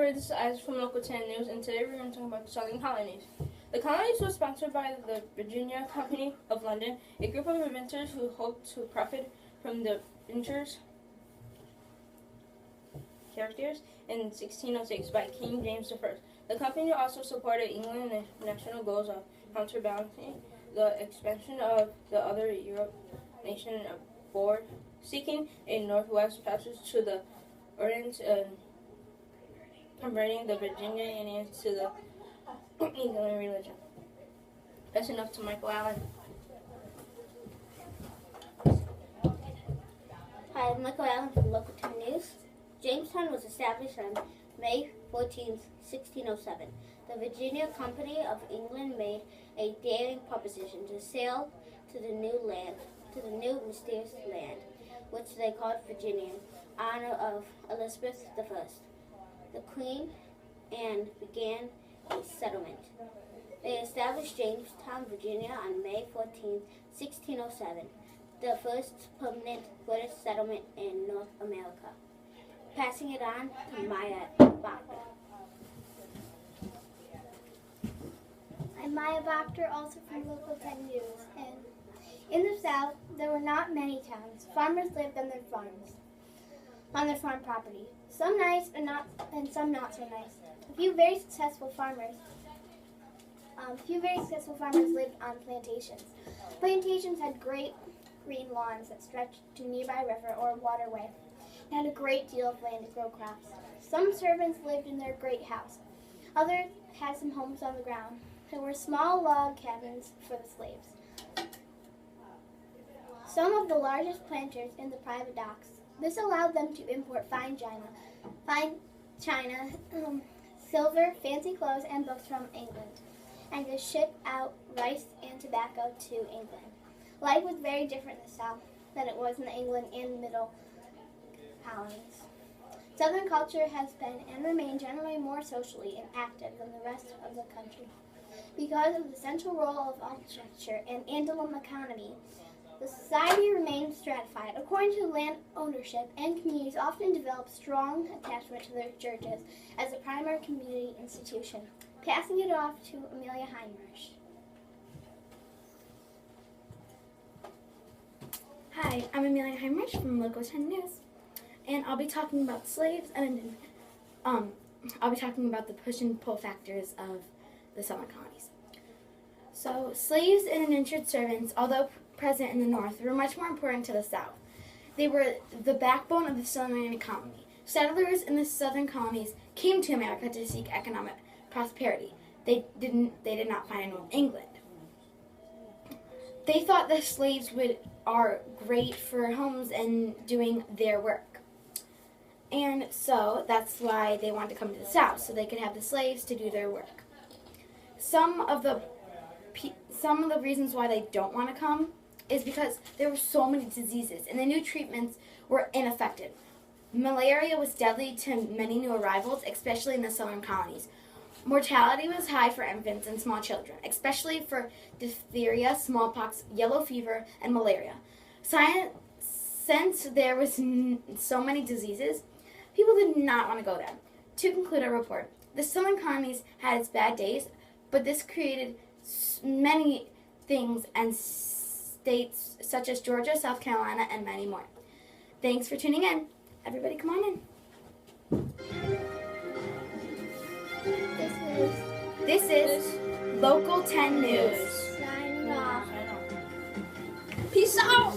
everybody, this is Isaac from Local 10 News, and today we're going to talk about the Southern Colonies. The Colonies was sponsored by the Virginia Company of London, a group of inventors who hoped to profit from the ventures characters in 1606 by King James I. The company also supported England and the national goals of counterbalancing the expansion of the other Europe nation abroad, seeking a northwest passage to the Orient and converting the Virginia Indians to the England religion. That's enough to Michael Allen. Hi, I'm Michael Allen from Local 10 News. Jamestown was established on May 14, 1607. The Virginia Company of England made a daring proposition to sail to the new mysterious land, which they called Virginia, in honor of Elizabeth I, the Queen, and began a settlement. They established Jamestown, Virginia on May 14, 1607, the first permanent British settlement in North America, passing it on to Maya Bachner. I'm Maya Bachner, also from Local 10 News. And in the South, there were not many towns. Farmers lived on their farms, on their farm property. Some nice and some not so nice. A few very successful farmers lived on plantations. Plantations had great green lawns that stretched to a nearby river or waterway and had a great deal of land to grow crops. Some servants lived in their great house. Others had some homes on the ground. There were small log cabins for the slaves. Some of the largest planters in the private docks. This allowed them to import fine china, silver, fancy clothes, and books from England, and to ship out rice and tobacco to England. Life was very different in the South than it was in the England and Middle colonies. Southern culture has been and remains generally more socially and active than the rest of the country. Because of the central role of agriculture and Andalusian economy, the society remains stratified. According to land ownership, and communities often develop strong attachment to their churches as a primary community institution. Passing it off to Amelia Heinrich. Hi, I'm Amelia Heinrich from Local 10 News, and I'll be talking about slaves and I'll be talking about the push and pull factors of the Southern colonies. So, slaves and indentured servants, although present in the North, were much more important to the South. They were the backbone of the Southern economy. Settlers in the Southern colonies came to America to seek economic prosperity. They did not find it in England. They thought the slaves are great for homes and doing their work. And so that's why they wanted to come to the South, so they could have the slaves to do their work. Some of the reasons why they don't want to come is because there were so many diseases and the new treatments were ineffective. Malaria was deadly to many new arrivals, especially in the Southern colonies. Mortality was high for infants and small children, especially for diphtheria, smallpox, yellow fever, and malaria. Since there was so many diseases, people did not want to go there. To conclude our report, the Southern colonies had its bad days, but this created many things and states such as Georgia, South Carolina, and many more. Thanks for tuning in. Everybody come on in. This is Local 10 News. Signing off. Peace out!